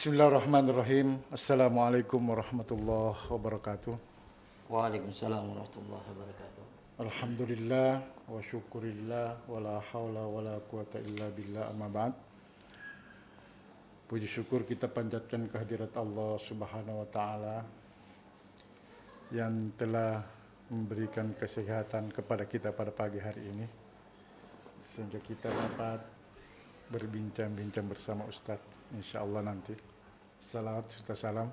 Bismillahirrahmanirrahim. Assalamualaikum warahmatullahi wabarakatuh. Waalaikumsalam warahmatullahi wabarakatuh. Alhamdulillah wa syukurillah wa la hawla wa la quwata illa billah amma ba'd. Puji syukur kita panjatkan kehadirat Allah Subhanahu wa taala yang telah memberikan kesehatan kepada kita pada pagi hari ini sehingga kita dapat berbincang-bincang bersama Ustadz insyaallah nanti. Salawat serta salam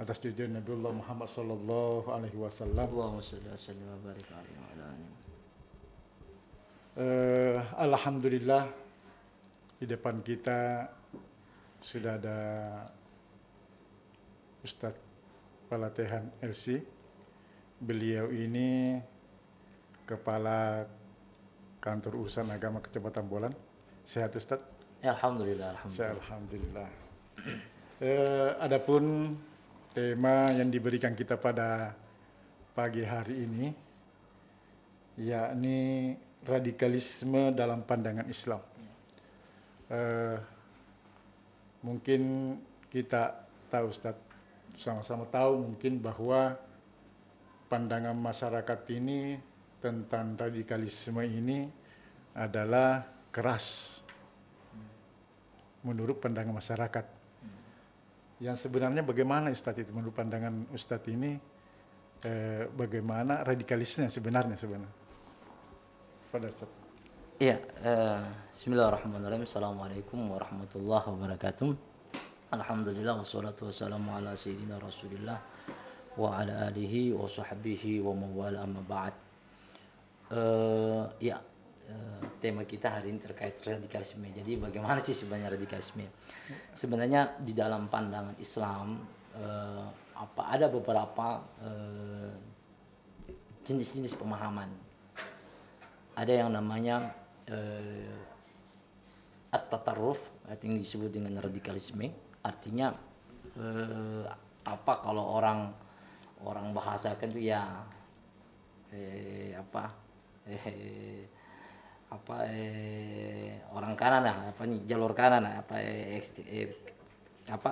atas junjungan Nabiullah Muhammad sallallahu alaihi wasallam. Allahumma shalli wa sallim wa barik alaihi wa ala alihi. Alhamdulillah di depan kita sudah ada Ustadz Palatehan LC. Beliau ini Kepala Kantor Urusan Agama Kecamatan Bolan. Sehat Ustadz? Alhamdulillah, Saya alhamdulillah. alhamdulillah. Adapun tema yang diberikan kita pada pagi hari ini yakni radikalisme dalam pandangan Islam. Mungkin kita tahu Ustadz, sama-sama tahu mungkin bahwa pandangan masyarakat ini tentang radikalisme ini adalah keras menurut pandangan masyarakat. Yang sebenarnya bagaimana Ustadz itu menurut pandangan Ustadz ini bagaimana radikalisme sebenarnya pada Ustadz? Iya, bismillahirrahmanirrahim. Assalamualaikum warahmatullahi wabarakatuh. Alhamdulillah wassalatu wassalamu ala sayyidina Rasulillah wa ala alihi wa sahbihi wa mawala amma ba'd. Tema kita hari ini terkait radikalisme. Jadi bagaimana sih sebenarnya radikalisme? Sebenarnya di dalam pandangan Islam ada beberapa jenis-jenis pemahaman. Ada yang namanya at-tatarruf, yang disebut dengan radikalisme. Artinya kalau orang bahasakan itu ya orang kanan lah, jalur kanan lah,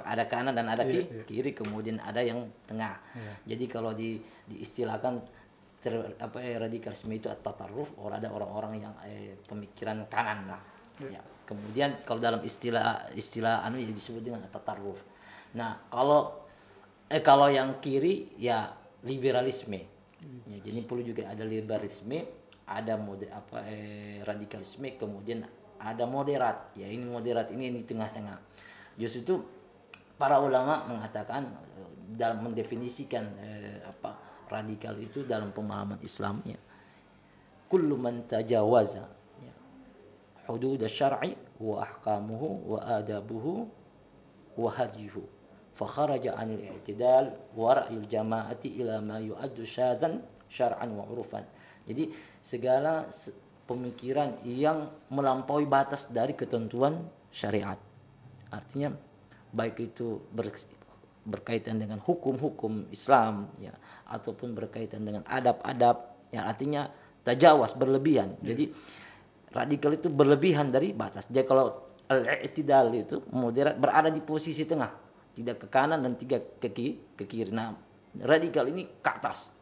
ada kanan dan ada kiri, kemudian ada yang tengah. Jadi kalau diistilahkan radikalisme itu at-tatarruf, ada orang-orang yang pemikiran kanan lah. Ya. Kemudian kalau dalam istilah disebut dengan at-tatarruf. Nah, kalau yang kiri ya liberalisme. Ya, jadi perlu juga ada liberalisme, ada radikalisme, kemudian ada moderat. Ya, ini moderat, ini tengah-tengah. Justru itu para ulama mengatakan dalam mendefinisikan radikal itu dalam pemahaman Islam, ya. Kullu man tajawaza hudud asy-syar'i wa ahkamuhu wa adabuhu wa hadiyuhu fa kharaja 'anil i'tidal wa ra'yil jama'ati ila ma yu'addu syadzan syar'an wa 'urfan. Jadi segala pemikiran yang melampaui batas dari ketentuan syariat. Artinya baik itu berkaitan dengan hukum-hukum Islam, ya, ataupun berkaitan dengan adab-adab, ya, artinya tajawaz, berlebihan. Jadi radikal itu berlebihan dari batas. Jadi kalau al-i'tidal itu moderat, berada di posisi tengah, tidak ke kanan dan tidak ke kiri. Nah, radikal ini ke atas,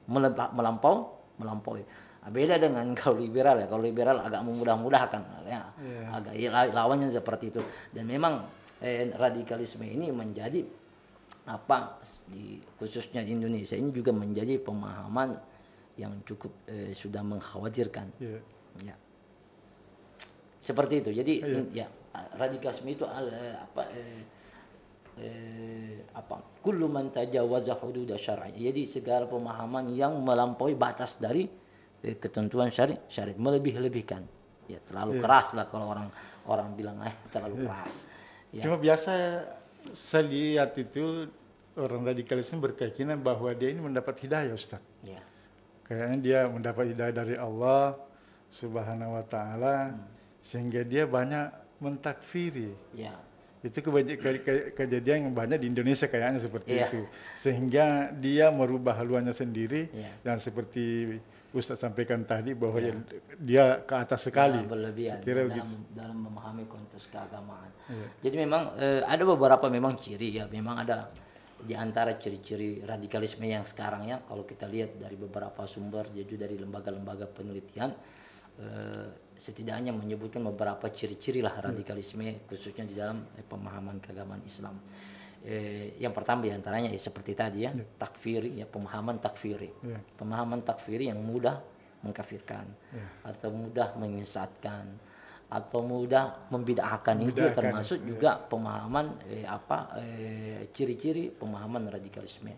melampaui. Beda dengan kalau liberal, ya. Kalau liberal agak memudah-mudahkan, ya. Agak lawannya seperti itu. Dan memang radikalisme ini menjadi khususnya di Indonesia ini juga menjadi pemahaman yang cukup sudah mengkhawatirkan. Ya. Seperti itu. Jadi ya, radikalisme itu kullu man tajawaza hudud syar'i. Jadi segala pemahaman yang melampaui batas dari ketentuan syariat, melebih-lebihkan. Ya, terlalu keras lah kalau orang bilang terlalu keras. Ya. Cuma biasa saya lihat itu orang radikalisme berkeyakinan bahwa dia ini mendapat hidayah, Ustaz. Ya. Kayaknya dia mendapat hidayah dari Allah Subhanahu wa taala sehingga dia banyak mentakfiri. Ya. Itu kejadian yang banyak di Indonesia kayaknya seperti itu. Sehingga dia merubah haluannya sendiri dan seperti Ustaz sampaikan tadi bahwa dia ke atas sekali. Berlebihan Saya kira dalam begitu. dalam memahami konteks keagamaan. Iya. Jadi memang ada beberapa memang ciri ya, memang ada di antara ciri-ciri radikalisme yang sekarang ya, kalau kita lihat dari beberapa sumber, jadi dari lembaga-lembaga penelitian setidaknya menyebutkan beberapa ciri-ciri lah radikalisme khususnya di dalam pemahaman keagamaan Islam. Yang pertama diantaranya ya seperti tadi ya, takfiri ya, pemahaman takfiri. Pemahaman takfiri yang mudah mengkafirkan atau mudah menyesatkan atau mudah membid'ahkan. Ini juga termasuk juga pemahaman ciri-ciri pemahaman radikalisme.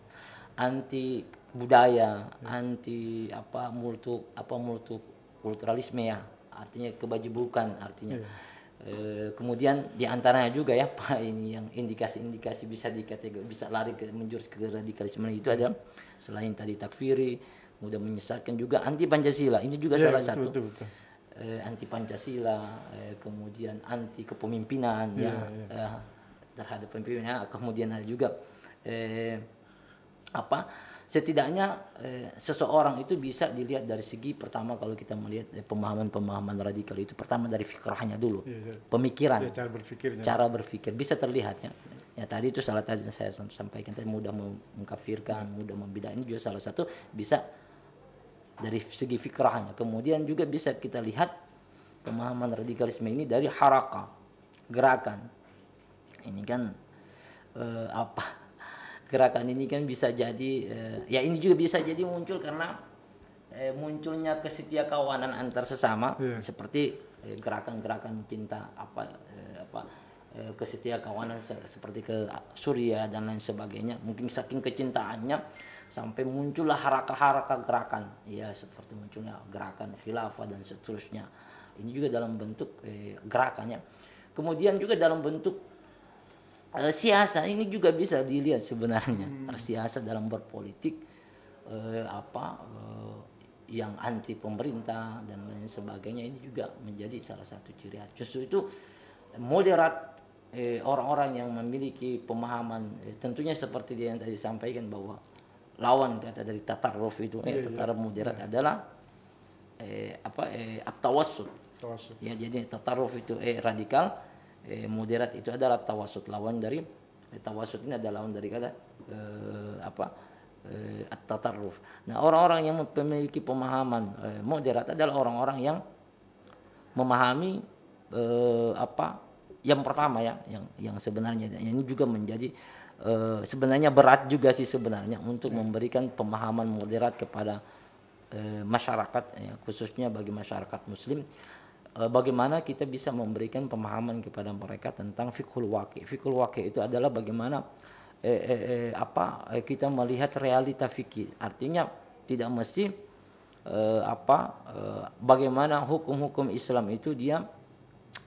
Anti budaya, anti multikulturalisme ya, artinya kebajibukan artinya. Kemudian diantaranya juga ya Pak, ini yang indikasi-indikasi bisa bisa lari menjurus ke radikalisme itu ada selain tadi takfiri, mudah menyesatkan juga anti Pancasila. Ini juga salah satu. Betul. Anti Pancasila, kemudian anti kepemimpinan terhadap pemimpinnya, kemudian ada juga setidaknya seseorang itu bisa dilihat dari segi pertama, kalau kita melihat pemahaman-pemahaman radikal itu pertama dari fikrahnya dulu, pemikiran, cara berpikir bisa terlihat ya. Ya tadi itu salah tadi saya sampaikan tadi, mudah mengkafirkan, mudah membidah, ini juga salah satu bisa dari segi fikrahnya. Kemudian juga bisa kita lihat pemahaman radikalisme ini dari harakah, gerakan. Ini kan gerakan ini kan bisa jadi ya ini juga bisa jadi muncul karena munculnya kesetiakawanan antar sesama, seperti gerakan-gerakan cinta kesetiakawanan seperti ke Suriah dan lain sebagainya. Mungkin saking kecintaannya sampai muncullah harakah-harakah gerakan ya, seperti munculnya gerakan khilafah dan seterusnya. Ini juga dalam bentuk gerakannya. Kemudian juga dalam bentuk siasa ini juga bisa dilihat sebenarnya. Siasa dalam berpolitik yang anti pemerintah dan lain sebagainya, ini juga menjadi salah satu ciri khas. Justru itu moderat, orang-orang yang memiliki pemahaman tentunya seperti yang tadi disampaikan bahwa lawan kata dari tatarruf itu tatarruf moderat adalah at-tawassut. Ya, jadi tatarruf itu radikal, moderat itu adalah tawassut. Lawan dari tawassut ini adalah lawan dari kata at-tatarruf. Nah, orang-orang yang memiliki pemahaman moderat adalah orang-orang yang memahami yang pertama ya, yang sebenarnya ini juga menjadi sebenarnya berat juga sih sebenarnya untuk memberikan pemahaman moderat kepada masyarakat ya, khususnya bagi masyarakat muslim. Bagaimana kita bisa memberikan pemahaman kepada mereka tentang fiqhul waqi'. Fiqhul waqi' itu adalah bagaimana kita melihat realita fikih. Artinya tidak mesti bagaimana hukum-hukum Islam itu dia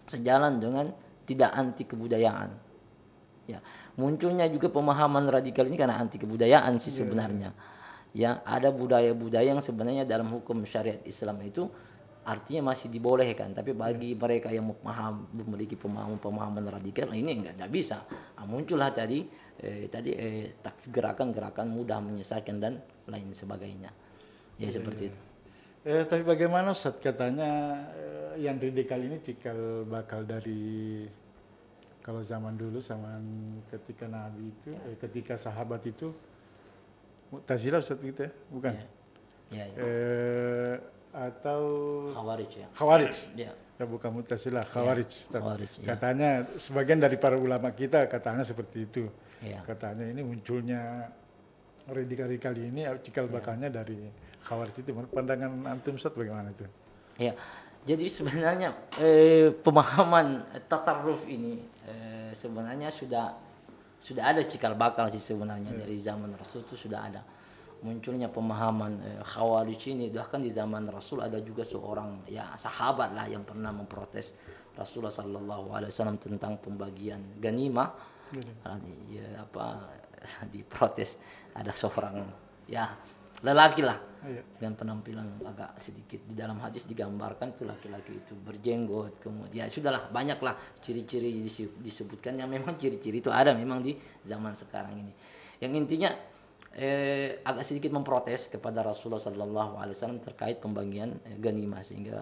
sejalan dengan tidak anti kebudayaan. Ya, munculnya juga pemahaman radikal ini karena anti kebudayaan sih sebenarnya. Ya, ada budaya-budaya yang sebenarnya dalam hukum syariat Islam itu artinya masih dibolehkan, tapi bagi mereka yang memiliki pemahaman radikal ini enggak bisa. Muncullah tadi gerakan-gerakan mudah menyesatkan dan lain sebagainya. Ya seperti itu. Tapi bagaimana Ustaz, katanya yang radikal ini cikal bakal dari kalau zaman dulu, zaman ketika Nabi itu, ketika sahabat itu Mu'tazilah Ustaz begitu ya? Bukan? Ya. Atau Khawarij ya. Khawarij. Ya. Ya, bukan Mu'tazilah, Khawarij. Khawarij ya. Katanya sebagian dari para ulama kita katanya seperti itu. Ya. Katanya ini munculnya radikal ini cikal bakalnya dari Khawarij itu. Pandangan antum Ustaz bagaimana itu? Ya. Jadi sebenarnya pemahaman tatarruf ini sebenarnya sudah ada cikal bakal sih sebenarnya dari zaman Rasul itu sudah ada munculnya pemahaman Khawarij ini. Bahkan di zaman Rasul ada juga seorang ya sahabat lah yang pernah memprotes Rasulullah SAW tentang pembagian ganimah. Diprotes, ada seorang ya lelaki lah dengan penampilan agak sedikit, di dalam hadis digambarkan tuh laki-laki itu berjenggot, kemudian sudahlah banyaklah ciri-ciri disebutkan yang memang ciri-ciri itu ada memang di zaman sekarang ini. Yang intinya agak sedikit memprotes kepada Rasulullah Sallallahu Alaihi Wasallam terkait pembagian ganimah, sehingga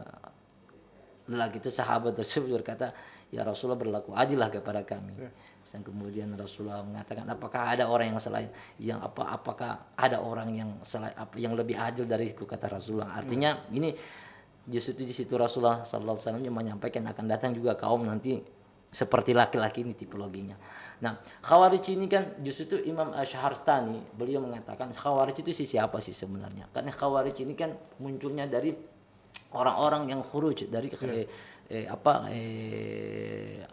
lelaki itu, sahabat tersebut berkata, ya Rasulullah, berlaku adillah kepada kami. Dan kemudian Rasulullah mengatakan, apakah ada orang yang selain apakah ada orang yang yang lebih adil dariku, kata Rasulullah. Artinya ini justru di situ Rasulullah Sallallahu Alaihi Wasallam menyampaikan akan datang juga kaum nanti seperti laki-laki ini tipologinya. Nah, Khawarij ini kan justru itu Imam Syahrastani beliau mengatakan Khawarij itu siapa sih sebenarnya? Karena Khawarij ini kan munculnya dari orang-orang yang khuruj dari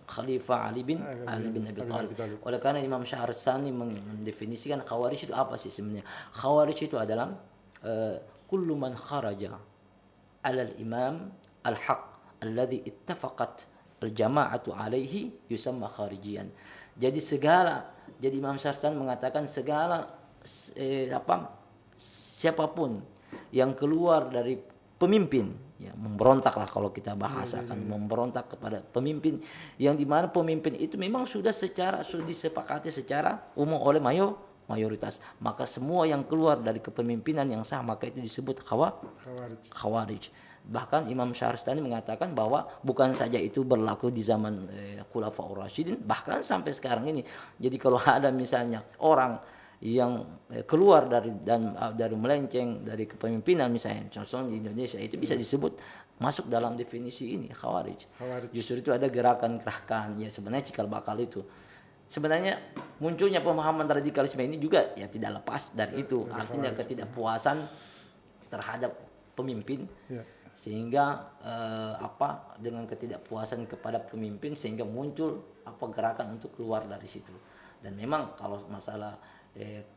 Khalifah Ali bin Abi Thalib. Oleh karena Imam Syahrastani mendefinisikan Khawarij itu apa sih sebenarnya? Khawarij itu adalah kullu man kharaja 'ala al-imam al-haq alladhi ittafaqat al-jama'atu 'alaihi yusamma kharijiyan. Jadi Imam Syahrastani mengatakan segala siapapun yang keluar dari pemimpin, ya memberontaklah kalau kita bahasakan, memberontak kepada pemimpin yang dimana pemimpin itu memang sudah disepakati secara umum oleh mayoritas, maka semua yang keluar dari kepemimpinan yang sah maka itu disebut Khawarij. Bahkan Imam Syahrastani mengatakan bahwa bukan saja itu berlaku di zaman Khulafaur Rasyidin, bahkan sampai sekarang ini. Jadi kalau ada misalnya orang yang keluar dari melenceng dari kepemimpinan, misalnya contohnya di Indonesia, itu bisa disebut masuk dalam definisi ini Khawarij. Justru itu ada gerakan-gerakan, ya sebenarnya cikal bakal itu. Sebenarnya munculnya pemahaman radikalisme ini juga ya tidak lepas dari itu, artinya ketidakpuasan terhadap pemimpin, sehingga dengan ketidakpuasan kepada pemimpin sehingga muncul gerakan untuk keluar dari situ. Dan memang kalau masalah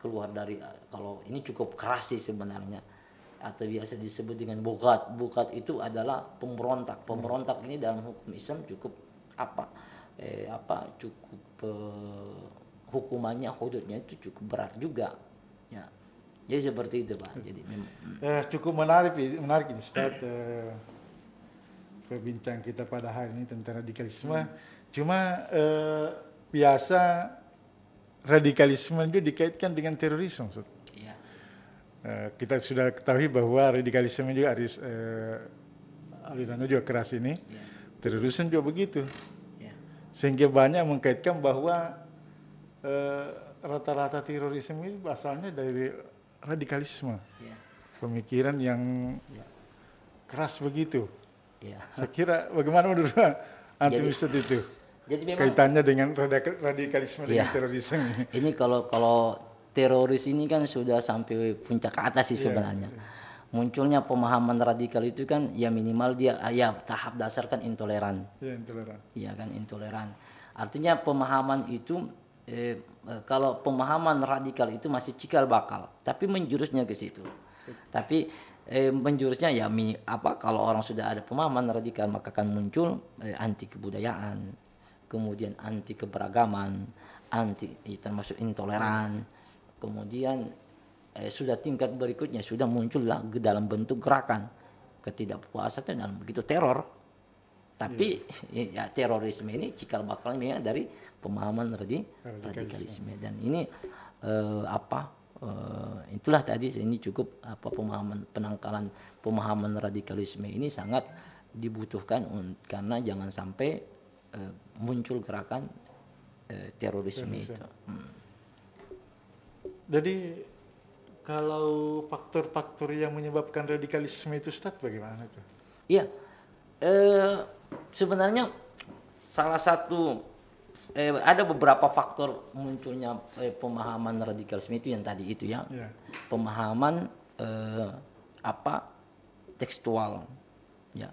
keluar dari, kalau ini cukup keras sih sebenarnya, atau biasa disebut dengan bugat. Bugat itu adalah pemberontak. Pemberontak ini dalam hukum Islam cukup hukumannya, hududnya itu cukup berat juga, ya. Jadi seperti itu, Pak. Jadi memang cukup menarik ini Ustaz, perbincangan kita pada hari ini tentang radikalisme. Cuma biasa radikalisme itu dikaitkan dengan terorisme, Ustaz. Iya. Kita sudah ketahui bahwa radikalisme juga alirannya juga keras ini. Iya. Terorisme juga begitu. Iya. Sehingga banyak mengkaitkan bahwa rata-rata terorisme ini asalnya dari radikalisme. Iya. Pemikiran yang keras begitu. Iya. Saya kira bagaimana menurut Antum Ustaz itu? Jadi memang Kaitannya dengan radikalisme dengan terorisme ini. Ini kalau teroris ini kan sudah sampai puncak ke atas sih sebenarnya. Munculnya pemahaman radikal itu kan ya minimal dia tahap dasar kan intoleran. Iya, intoleran. Iya kan, intoleran. Artinya pemahaman itu kalau pemahaman radikal itu masih cikal bakal, tapi menjurusnya ke situ. Tapi menjurusnya ya kalau orang sudah ada pemahaman radikal maka akan muncul anti kebudayaan, kemudian anti keberagaman, termasuk intoleran, kemudian sudah tingkat berikutnya sudah muncullah dalam bentuk gerakan ketidakpuasan dalam begitu teror. Tapi ya terorisme ini cikal bakalnya dari pemahaman radikalisme. Dan ini itulah tadi ini cukup penangkalan pemahaman radikalisme ini sangat dibutuhkan karena jangan sampai muncul gerakan terorisme itu. Jadi kalau faktor-faktor yang menyebabkan radikalisme itu Ustaz bagaimana itu? Iya, sebenarnya salah satu ada beberapa faktor munculnya pemahaman radikalisme itu yang tadi itu ya. Pemahaman tekstual ya.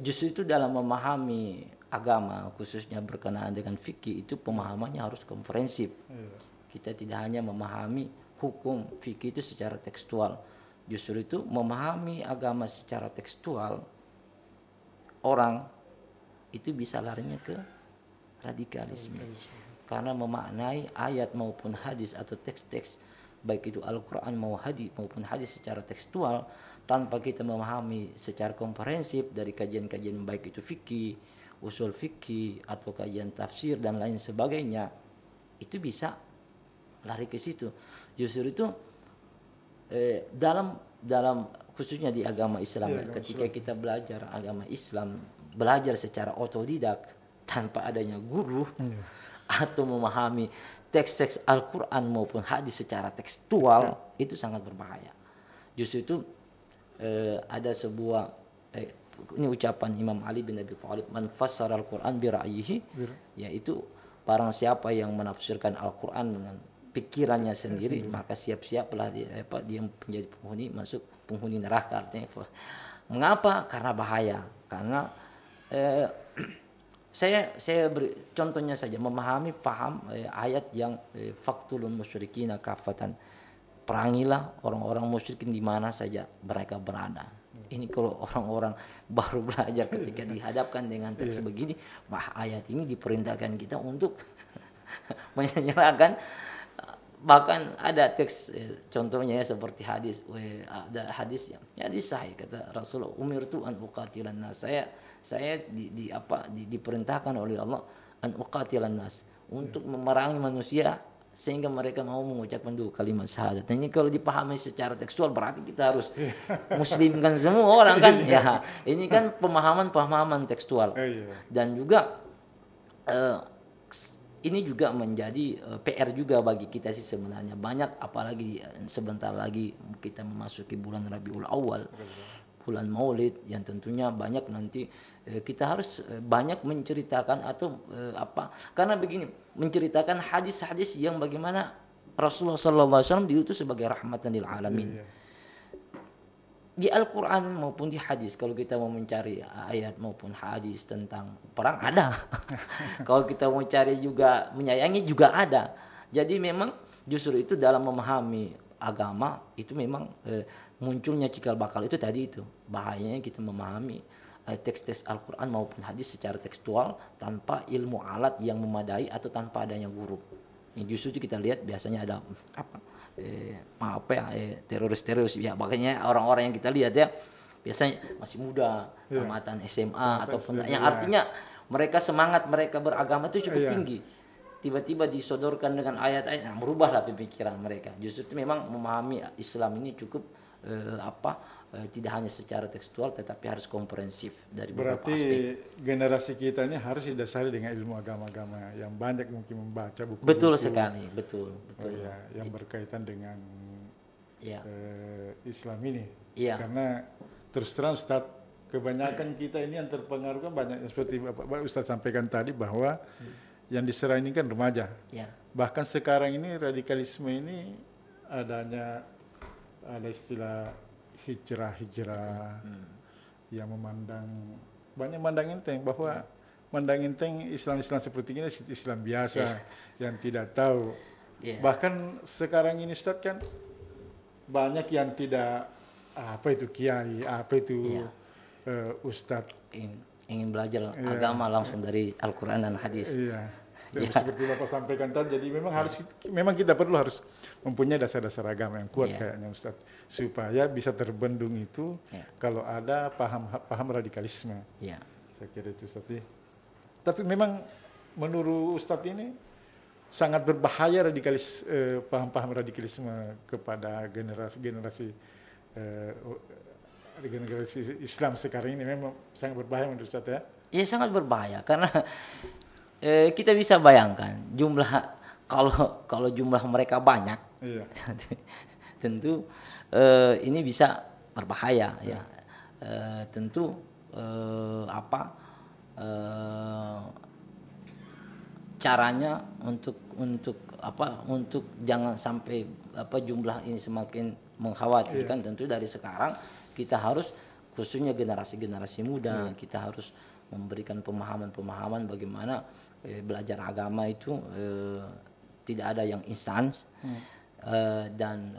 Justru itu dalam memahami agama khususnya berkenaan dengan fikih itu pemahamannya harus komprehensif. Kita tidak hanya memahami hukum fikih itu secara tekstual. Justru itu memahami agama secara tekstual, orang itu bisa larinya ke radikalisme. Karena memaknai ayat maupun hadis atau teks-teks baik itu Al-Quran maupun hadis secara tekstual tanpa kita memahami secara komprehensif dari kajian-kajian baik itu fikih, usul fikih atau kajian tafsir dan lain sebagainya, itu bisa lari ke situ. Justru itu dalam dalam khususnya di agama Islam, Iya, agama ketika kita belajar agama Islam, belajar secara otodidak tanpa adanya guru Iya. atau memahami teks-teks Al-Quran maupun hadis secara tekstual, itu sangat berbahaya. Justru itu ada sebuah ini ucapan Imam Ali bin Abi Thalib, man fassara Al-Quran bi ra'yihi, yaitu barang siapa yang menafsirkan Al-Quran dengan pikirannya sendiri, maka siap-siaplah dia menjadi penghuni neraka. Artinya mengapa? Karena bahaya. Karena saya beri contohnya saja, memahami paham ayat yang faktulun musyrikina kafatan, perangilah orang-orang musyrikin di mana saja mereka berada. Ini kalau orang-orang baru belajar, ketika dihadapkan dengan teks begini, ayat ini diperintahkan kita untuk menyerahkan. Bahkan ada teks contohnya seperti hadis, ada hadis yang hadis sahih, kata Rasulullah, umirtu an uqatilan nas, saya diperintahkan oleh Allah an uqatilan nas, untuk memerangi manusia sehingga mereka mau mengucapkan dua kalimat syahadat. Ini kalau dipahami secara tekstual berarti kita harus muslimkan semua orang kan. Ya, ini kan pemahaman tekstual. Dan juga ini juga menjadi PR juga bagi kita sih sebenarnya. Banyak, apalagi sebentar lagi kita memasuki bulan Rabiul Awal, bulan Maulid, yang tentunya banyak nanti kita harus banyak menceritakan atau karena begini, menceritakan hadis-hadis yang bagaimana Rasulullah SAW diutus sebagai rahmatan lil alamin. Di Al-Quran maupun di hadis, kalau kita mau mencari ayat maupun hadis tentang perang ada. Kalau kita mau cari juga menyayangi juga ada. Jadi memang justru itu dalam memahami agama itu memang munculnya cikal bakal itu tadi itu. Bahayanya kita memahami teks-teks Al-Quran maupun hadis secara tekstual tanpa ilmu alat yang memadai atau tanpa adanya guru. Justru kita lihat biasanya ada teroris ya, makanya orang-orang yang kita lihat ya biasanya masih muda, tamatan SMA ataupun yang artinya mereka semangat mereka beragama itu cukup tinggi. Tiba-tiba disodorkan dengan ayat-ayat, merubahlah pemikiran mereka. Justru itu memang memahami Islam ini cukup tidak hanya secara tekstual tetapi harus komprehensif dari beberapa aspek. Berarti generasi kita ini harus didasari dengan ilmu agama-agama yang banyak, mungkin membaca buku-buku. Betul sekali, betul. Yang berkaitan dengan Islam ini. Karena terus terang Ustaz, kebanyakan kita ini yang terpengaruh kan banyak, seperti Bapak Ustaz sampaikan tadi bahwa yang diserang ini kan remaja. Bahkan sekarang ini radikalisme ini ada istilah hijrah yang banyak memandang enteng, bahwa memandang enteng Islam seperti ini Islam biasa yang tidak tahu. Bahkan sekarang ini Ustaz kan banyak yang tidak apa itu kiai, apa itu Ustaz, ingin belajar agama langsung dari Al-Quran dan hadis. Seperti Bapak sampaikan tadi, jadi memang kita harus mempunyai dasar-dasar agama yang kuat kayaknya Ustaz, supaya bisa terbendung itu kalau ada paham radikalisme. Saya kira itu Ustaz. Tapi memang menurut Ustaz ini sangat berbahaya paham-paham radikalisme kepada generasi Islam sekarang ini. Memang sangat berbahaya menurut Ustaz ya. Iya, sangat berbahaya karena kita bisa bayangkan jumlah, kalau jumlah mereka banyak, tentu ini bisa berbahaya ya. Tentu caranya untuk jangan sampai jumlah ini semakin mengkhawatirkan. Tentu dari sekarang kita harus, khususnya generasi muda, kita harus memberikan pemahaman bagaimana belajar agama itu tidak ada yang instan, dan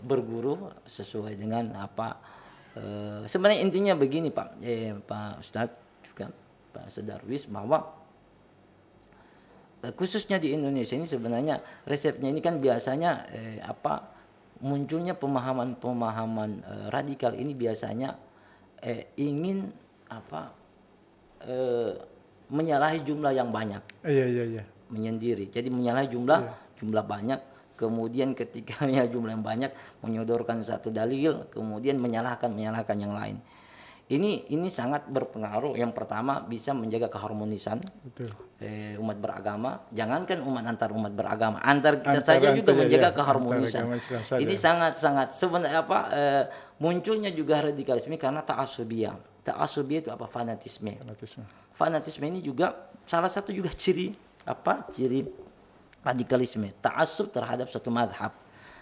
berguru sesuai dengan sebenarnya intinya begini Pak Ustadz juga Pak Darwis, bahwa khususnya di Indonesia ini sebenarnya resepnya ini kan biasanya munculnya pemahaman radikal ini biasanya ingin menyalahi jumlah yang banyak. menyendiri. Jadi menyalahi jumlah banyak, kemudian ketika jumlah yang banyak menyodorkan satu dalil, kemudian menyalahkan yang lain. Ini sangat berpengaruh. Yang pertama bisa menjaga keharmonisan umat beragama. Jangankan antar umat beragama, antar kita saja juga menjaga keharmonisan. Ini sangat sebenarnya munculnya juga radikalisme karena ta'assubiyah. Ta'assubiyah itu apa? Fanatisme ini juga salah satu juga ciri radikalisme. Ta'assub terhadap satu madhab,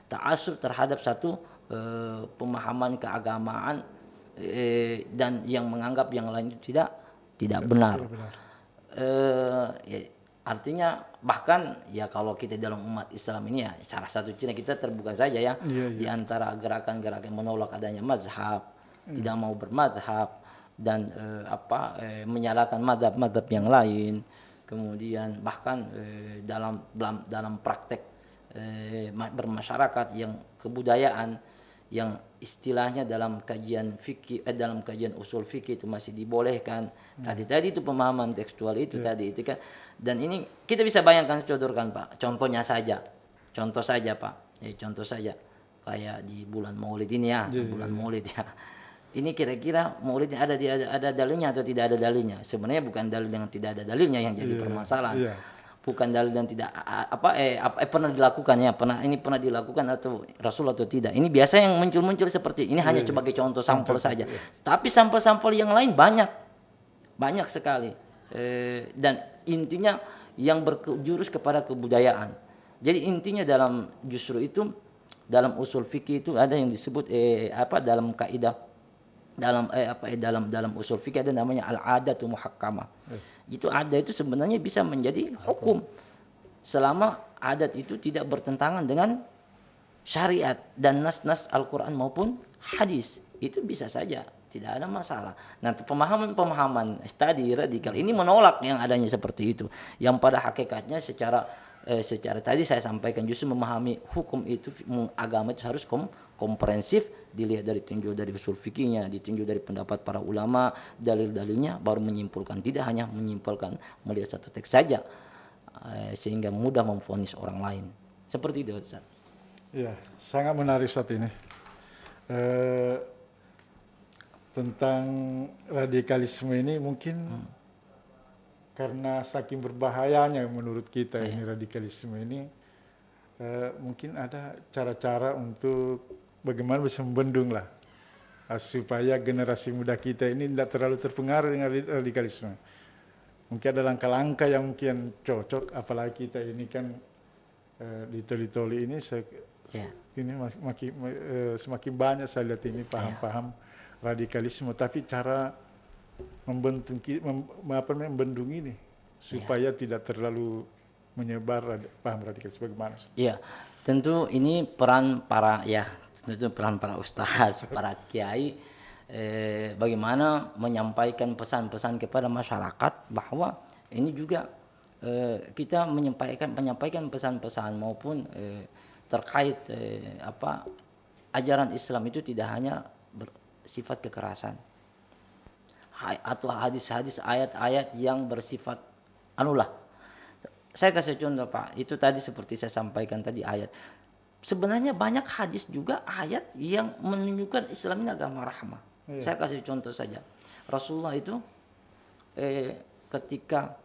ta'assub terhadap satu pemahaman keagamaan, dan yang menganggap yang lain itu tidak benar. Artinya bahkan ya kalau kita dalam umat Islam ini ya salah satu ciri kita terbuka saja ya, di antara gerakan-gerakan menolak adanya mazhab, tidak mau bermadhab dan menyalahkan madhab yang lain. Kemudian bahkan dalam praktek bermasyarakat yang kebudayaan yang istilahnya dalam kajian fikih, dalam kajian usul fikih itu masih dibolehkan. Tadi itu pemahaman tekstual itu tadi itu kan. Dan ini kita bisa bayangkan, sodorkan Pak. Contoh saja Pak. Contoh saja kayak di bulan Maulid ini ya, bulan Maulid ya. Ini kira-kira Maulid ada dalilnya atau tidak ada dalilnya? Sebenarnya bukan dalil yang tidak ada dalilnya yang jadi permasalahan. Bukan dalil yang tidak pernah dilakukan ya, pernah dilakukan atau Rasul atau tidak. Ini biasa yang muncul seperti ini hanya sebagai contoh sampel saja. Tapi sampel-sampel yang lain banyak sekali. Dan intinya yang berjurus kepada kebudayaan. Jadi intinya justru itu dalam usul fikih itu ada yang disebut dalam kaidah dalam usul fikih ada namanya al-adatu muhakkamah. Itu adat itu sebenarnya bisa menjadi hukum selama adat itu tidak bertentangan dengan syariat dan nas-nas Al-Quran maupun hadis. Itu bisa saja, tidak ada masalah. Nah, pemahaman tadi radikal ini menolak yang adanya seperti itu. Yang pada hakikatnya secara tadi saya sampaikan justru memahami hukum itu, agama itu harus komprehensif, dilihat dari usul fikihnya, ditinjau dari pendapat para ulama, dalil-dalilnya, baru menyimpulkan. Tidak hanya menyimpulkan melihat satu teks saja, sehingga mudah memvonis orang lain. Seperti itu, Ustaz. Ya, sangat menarik saat ini. Tentang radikalisme ini mungkin karena saking berbahayanya menurut kita ini radikalisme ini, mungkin ada cara-cara untuk bagaimana bisa membendung lah supaya generasi muda kita ini tidak terlalu terpengaruh dengan radikalisme. Mungkin ada langkah-langkah yang mungkin cocok, apalagi kita ini kan di Toli-Toli ini ini semakin banyak saya lihat ini paham-paham radikalisme, tapi cara membendung ini supaya tidak terlalu menyebar paham radikalisme bagaimana? Iya, tentu ini peran para ustaz, para kiai, bagaimana menyampaikan pesan-pesan kepada masyarakat bahwa ini juga kita menyampaikan pesan-pesan maupun terkait ajaran Islam itu tidak hanya bersifat kekerasan atau hadis-hadis ayat-ayat yang bersifat saya kasih contoh Pak, itu tadi seperti saya sampaikan tadi ayat. Sebenarnya banyak hadis juga ayat yang menunjukkan Islam ini agama rahmah. Saya kasih contoh saja. Rasulullah itu ketika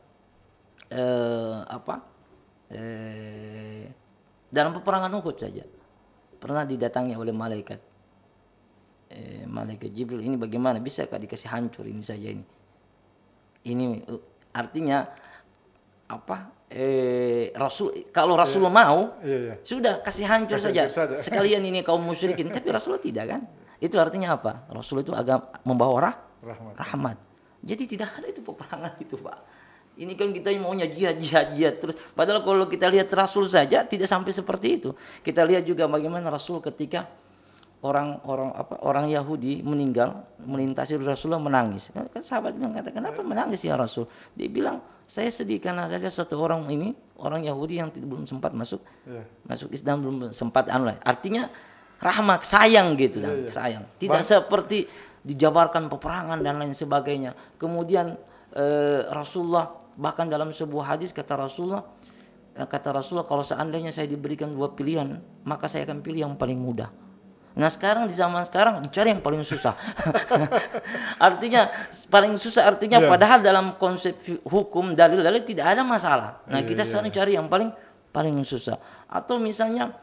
dalam peperangan Uhud saja pernah didatangi oleh malaikat Jibril, ini bagaimana bisakah dikasih hancur ini saja ini artinya kalau Rasulullah mau sudah kasih hancur saja sekalian ini kaum musyrikin, tapi Rasulullah tidak kan. Itu artinya apa? Rasul itu agak membawa rahmat. Jadi tidak ada itu peperangan itu Pak. Ini kan kita maunya jihad terus. Padahal kalau kita lihat Rasul saja tidak sampai seperti itu. Kita lihat juga bagaimana Rasul ketika orang Yahudi meninggal melintasi Rasulullah menangis. Kan sahabat bilang, kenapa menangis ya Rasul? Dia bilang, saya sedih karena saja satu orang Yahudi yang belum sempat masuk Islam, belum sempat artinya rahmat, sayang gitu sayang. Tidak seperti dijabarkan peperangan dan lain sebagainya. Kemudian Rasulullah bahkan dalam sebuah hadis kata Rasulullah, kata Rasulullah, kalau seandainya saya diberikan 2 pilihan, maka saya akan pilih yang paling mudah. Nah sekarang di zaman sekarang dicari yang paling susah. Artinya paling susah artinya padahal dalam konsep hukum dalil-dalil tidak ada masalah. Nah kita sekarang cari yang paling susah. Atau misalnya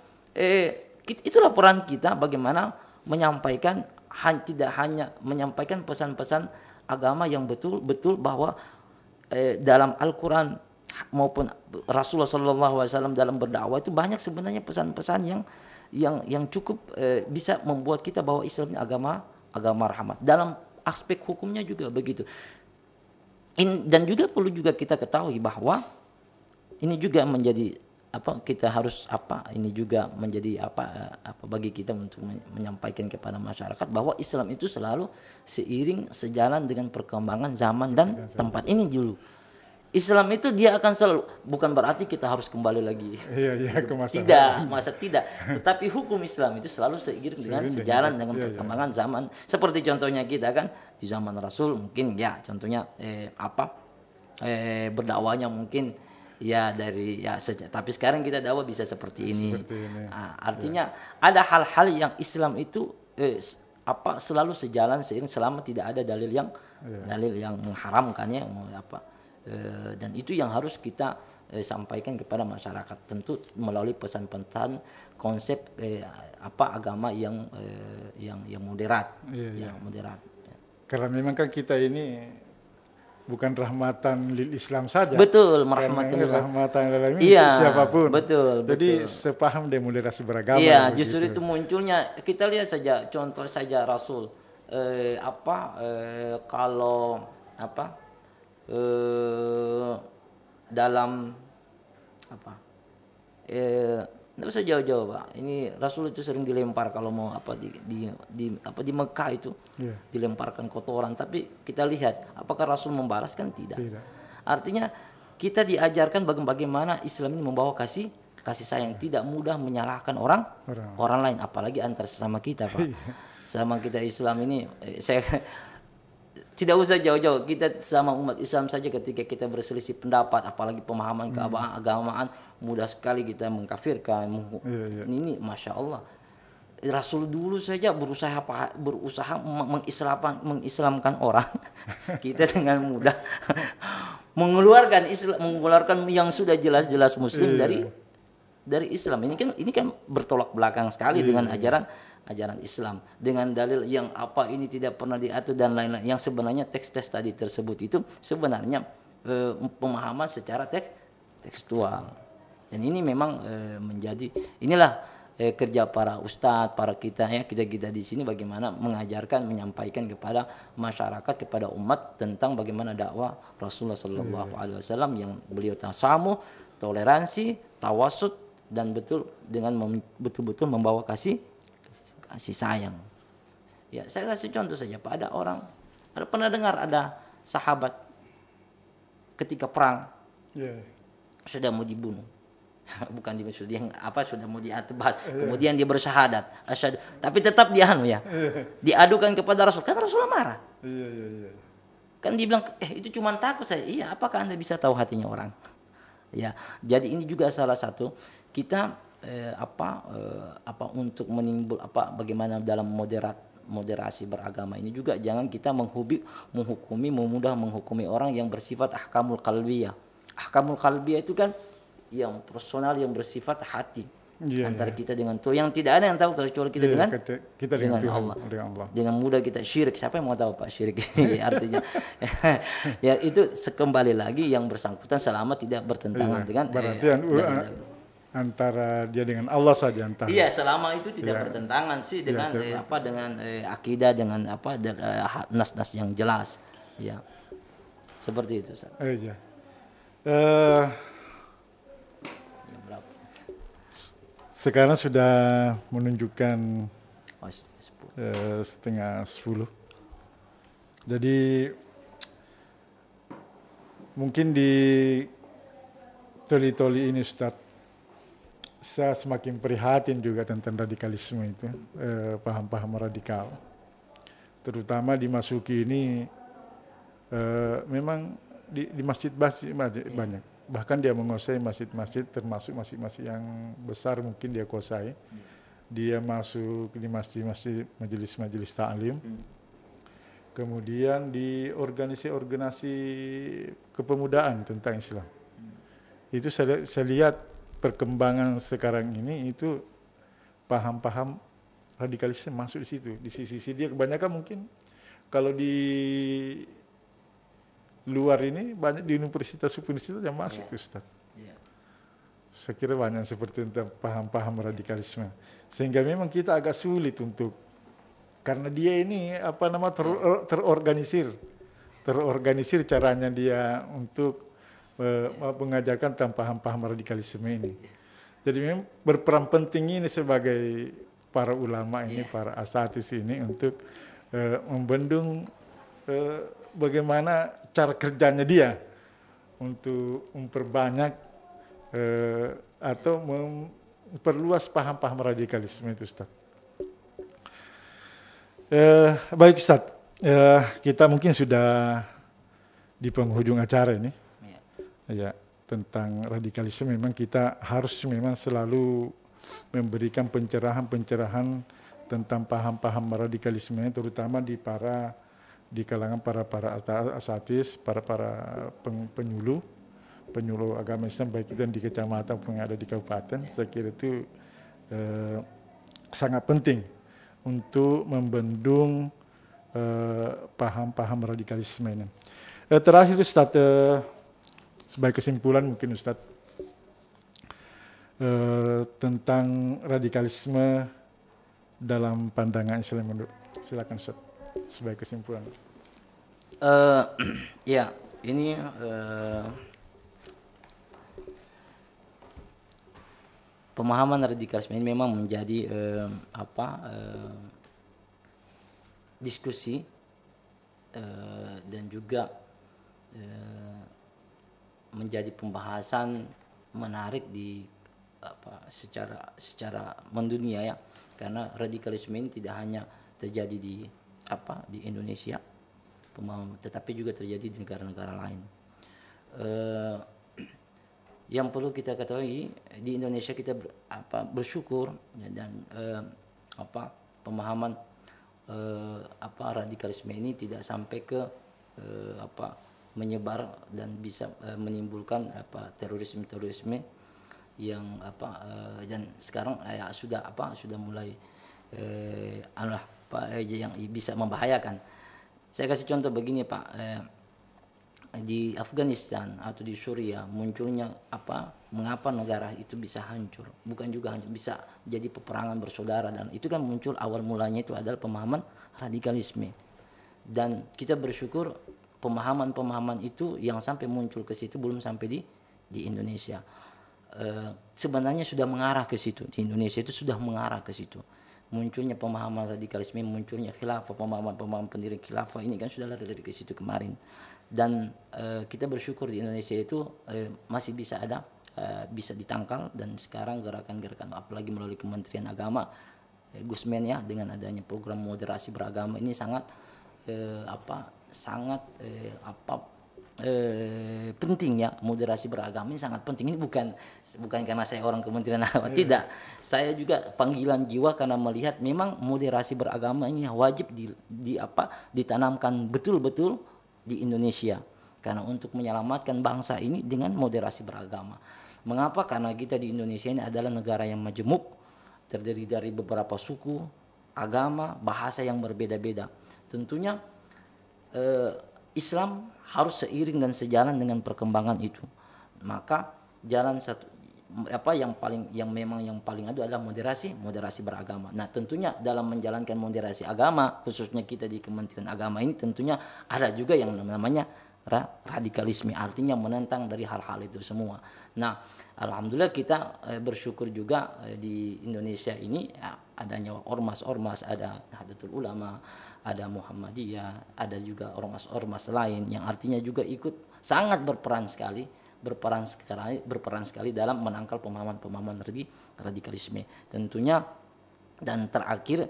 itulah peran kita bagaimana menyampaikan tidak hanya menyampaikan pesan-pesan agama yang betul-betul bahwa dalam Al-Quran maupun Rasulullah SAW dalam berdakwah itu banyak sebenarnya pesan-pesan yang cukup bisa membuat kita bahwa Islam ini agama rahmat. Dalam aspek hukumnya juga begitu. Dan juga perlu juga kita ketahui bahwa ini juga menjadi kita harus ini juga menjadi bagi kita untuk menyampaikan kepada masyarakat bahwa Islam itu selalu sejalan dengan perkembangan zaman dan tempat. Ini dulu Islam itu dia akan selalu, bukan berarti kita harus kembali lagi ke masa tidak, tetapi hukum Islam itu selalu seiring dengan sejalan dengan perkembangan zaman. Seperti contohnya kita kan di zaman Rasul mungkin contohnya berdakwahnya mungkin tapi sekarang kita dakwah bisa seperti ini. Artinya ada hal-hal yang Islam itu selalu sejalan seiring selama tidak ada dalil yang mengharamkannya dan itu yang harus kita sampaikan kepada masyarakat, tentu melalui pesan-pesan konsep agama yang moderat, moderat. Karena memang kan kita ini bukan rahmatan lil Islam saja. Betul, rahmatan lil alamin siapapun. Betul. Jadi sepaham demokrasi beragama. Iya, justru itu munculnya. Kita lihat saja contoh saja Rasul kalau dalam nggak usah jauh-jauh Pak. Ini Rasul itu sering dilempar kalau mau di Mekah itu dilemparkan kotoran. Tapi kita lihat apakah Rasul membalas kan tidak. Artinya kita diajarkan bagaimana Islam ini membawa kasih sayang, tidak mudah menyalahkan orang lain, apalagi antar sesama kita Pak. Sama kita Islam ini saya tidak usah jauh-jauh, kita sama umat Islam saja ketika kita berselisih pendapat, apalagi pemahaman keagamaan, mudah sekali kita mengkafirkan. Ini Masya Allah. Rasul dulu saja berusaha mengislamkan orang. Kita dengan mudah mengeluarkan yang sudah jelas-jelas Muslim dari Islam. Ini kan bertolak belakang sekali dengan ajaran Islam, dengan dalil yang ini tidak pernah diatur dan lain-lain, yang sebenarnya teks-teks tadi tersebut itu sebenarnya pemahaman secara tekstual. Dan ini memang inilah kerja para ustadz, para kita di sini bagaimana mengajarkan, menyampaikan kepada masyarakat, kepada umat tentang bagaimana dakwah Rasulullah SAW yang beliau tasamuh, toleransi, tawasud, dan betul-betul membawa kasih sayang. Ya, saya kasih contoh saja Pak, ada pernah dengar ada sahabat ketika perang sudah mau dibunuh. Bukan sudah mau diatbas. Kemudian dia bersyahadat, asyhadu, tapi tetap diadukan kepada Rasul. Kan Rasulullah marah. Kan dia bilang, itu cuma takut saya. Iya, apakah Anda bisa tahu hatinya orang? Ya, jadi ini juga salah satu kita untuk menimbul bagaimana dalam moderasi beragama ini juga jangan kita memudah menghukumi orang yang bersifat ahkamul qalbiyah. Ahkamul qalbiyah itu kan yang personal, yang bersifat hati antara kita dengan Tuhan, yang tidak ada yang tahu kecuali kita dengan Allah. Dengan mudah kita syirik. Siapa yang mau tahu Pak syirik ini artinya? Ya itu kembali lagi yang bersangkutan selama tidak bertentangan dengan antara dia dengan Allah saja antara. Iya, selama itu tidak bertentangan sih dengan akidah, dengan nas-nas yang jelas. Ya. Seperti itu, Ustaz. Sekarang sudah menunjukkan 9:30. Jadi mungkin di toli-toli ini Ustaz, saya semakin prihatin juga tentang radikalisme itu, paham-paham radikal. Terutama dimasuki ini memang di masjid banyak. bahkan dia menguasai masjid-masjid, termasuk masjid-masjid yang besar mungkin dia kuasai. Dia masuk di masjid-masjid, majelis-majelis ta'lim. Kemudian di organisasi kepemudaan tentang Islam. Itu saya lihat perkembangan sekarang ini itu paham-paham radikalisme masuk di situ. Di sisi dia kebanyakan mungkin kalau di luar ini banyak di universitas yang masuk tuh Ustaz. Saya kira banyak seperti tentang paham-paham radikalisme. Sehingga memang kita agak sulit untuk, karena dia ini terorganisir caranya dia untuk mengajarkan tentang paham-paham radikalisme ini. Jadi memang berperan penting ini sebagai para ulama ini, para asatis ini untuk membendung bagaimana cara kerjanya dia untuk memperbanyak atau memperluas paham-paham radikalisme itu, Ustaz. Baik Ustaz, kita mungkin sudah di penghujung acara ini. Ya, tentang radikalisme memang kita harus memang selalu memberikan pencerahan tentang paham-paham radikalisme, terutama di kalangan para asatis, para penyuluh agama Islam, baik itu di kecamatan maupun yang ada di kabupaten. Saya kira itu sangat penting untuk membendung paham-paham radikalisme ini. Terakhir Ustaz, sebagai kesimpulan mungkin Ustaz, tentang radikalisme dalam pandangan Islam. Silakan Ustaz, sebagai kesimpulan. Ya, ini pemahaman radikalisme ini memang menjadi diskusi dan juga menjadi pembahasan menarik di secara mendunia ya, karena radikalisme ini tidak hanya terjadi di Indonesia, tetapi juga terjadi di negara-negara lain. Yang perlu kita ketahui, di Indonesia kita bersyukur dan pemahaman radikalisme ini tidak sampai ke menyebar dan bisa menimbulkan terorisme yang dan sekarang sudah mulai yang bisa membahayakan. Saya kasih contoh begini Pak, di Afghanistan atau di Suriah munculnya mengapa negara itu bisa hancur, bukan juga hancur, bisa jadi peperangan bersaudara, dan itu kan muncul awal mulanya itu adalah pemahaman radikalisme. Dan kita bersyukur pemahaman itu yang sampai muncul ke situ belum sampai di Indonesia. Sebenarnya sudah mengarah ke situ, di Indonesia itu sudah mengarah ke situ. Munculnya pemahaman radikalisme, munculnya khilafah, pemahaman pendiri khilafah ini kan sudah lari ke situ kemarin. Dan kita bersyukur di Indonesia itu masih bisa ada, bisa ditangkal, dan sekarang gerakan-gerakan apalagi melalui Kementerian Agama, Gusmen ya, dengan adanya program moderasi beragama ini sangat penting ya. Moderasi beragama ini sangat penting. Ini bukan karena saya orang Kementerian Agama, tidak. Saya juga panggilan jiwa karena melihat memang moderasi beragama ini wajib ditanamkan betul-betul di Indonesia, karena untuk menyelamatkan bangsa ini dengan moderasi beragama. Mengapa? Karena kita di Indonesia ini adalah negara yang majemuk, terdiri dari beberapa suku, agama, bahasa yang berbeda-beda. Tentunya Islam harus seiring dan sejalan dengan perkembangan itu. Maka jalan satu yang paling ada adalah moderasi beragama. Nah, tentunya dalam menjalankan moderasi agama, khususnya kita di Kementerian Agama ini, tentunya ada juga yang namanya radikalisme, artinya menentang dari hal-hal itu semua. Nah, alhamdulillah kita bersyukur juga di Indonesia ini adanya ormas-ormas, ada Nahdlatul Ulama, ada Muhammadiyah, ada juga ormas-ormas lain yang artinya juga ikut sangat berperan sekali dalam menangkal pemahaman radikalisme. Tentunya, dan terakhir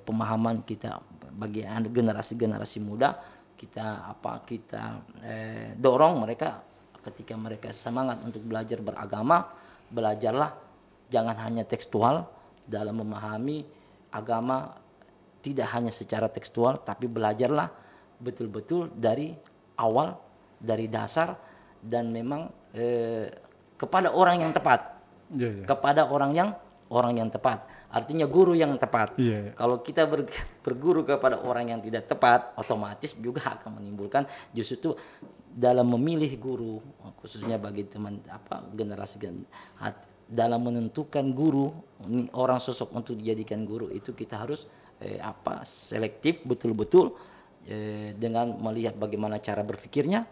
pemahaman kita bagi generasi muda, kita dorong mereka ketika mereka semangat untuk belajar beragama, belajarlah jangan hanya tekstual dalam memahami agama, tidak hanya secara tekstual, tapi belajarlah betul-betul dari awal, dari dasar, dan memang kepada orang yang tepat, kepada orang yang tepat. Artinya guru yang tepat. Kalau kita berguru kepada orang yang tidak tepat, otomatis juga akan menimbulkan justru itu dalam memilih guru, khususnya bagi teman generasi dalam menentukan guru, orang sosok untuk dijadikan guru itu kita harus selektif betul-betul dengan melihat bagaimana cara berpikirnya,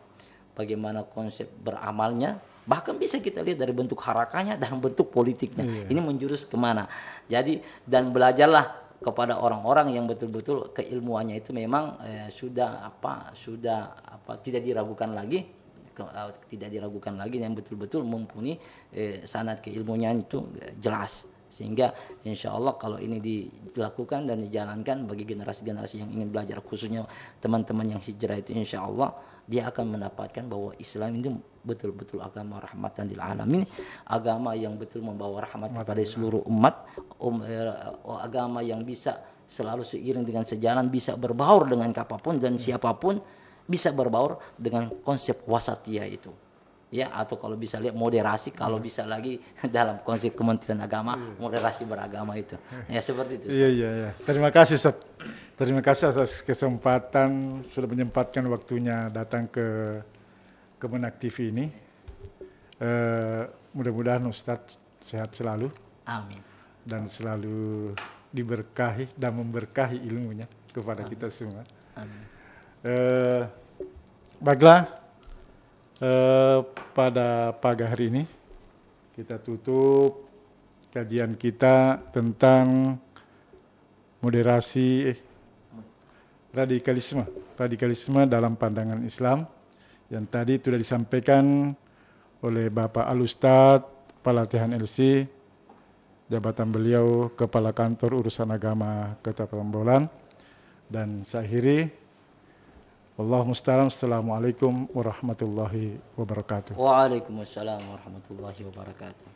bagaimana konsep beramalnya, bahkan bisa kita lihat dari bentuk harakanya dan bentuk politiknya. Ini menjurus kemana. Jadi dan belajarlah kepada orang-orang yang betul-betul keilmuannya itu memang sudah tidak diragukan lagi, yang betul-betul mumpuni sanad keilmuan itu jelas. Sehingga insya Allah kalau ini dilakukan dan dijalankan bagi generasi-generasi yang ingin belajar, khususnya teman-teman yang hijrah itu, insya Allah dia akan mendapatkan bahwa Islam itu betul-betul agama rahmatan lil alamin, agama yang betul membawa rahmat kepada seluruh umat, agama yang bisa selalu seiring dengan sejalan, bisa berbaur dengan apapun dan siapapun, bisa berbaur dengan konsep wasatiyah itu. Ya, atau kalau bisa lihat moderasi, kalau bisa lagi dalam konsep Kementerian Agama, moderasi beragama itu. Ya seperti itu. Iya. Terima kasih Ustaz. Terima kasih atas kesempatan sudah menyempatkan waktunya datang ke Kemenak TV ini. Mudah-mudahan Ustaz sehat selalu. Amin. Dan selalu diberkahi dan memberkahi ilmunya kepada kita semua. Amin. Baiklah. Pada pagi hari ini kita tutup kajian kita tentang moderasi radikalisme dalam pandangan Islam yang tadi sudah disampaikan oleh Bapak Al-Ustadz Pelatihan LC, jabatan beliau Kepala Kantor Urusan Agama Kota Perambanan, dan saya akhiri. Wallahu musta'an. Assalamualaikum warahmatullahi wabarakatuh. Waalaikumsalam warahmatullahi wabarakatuh.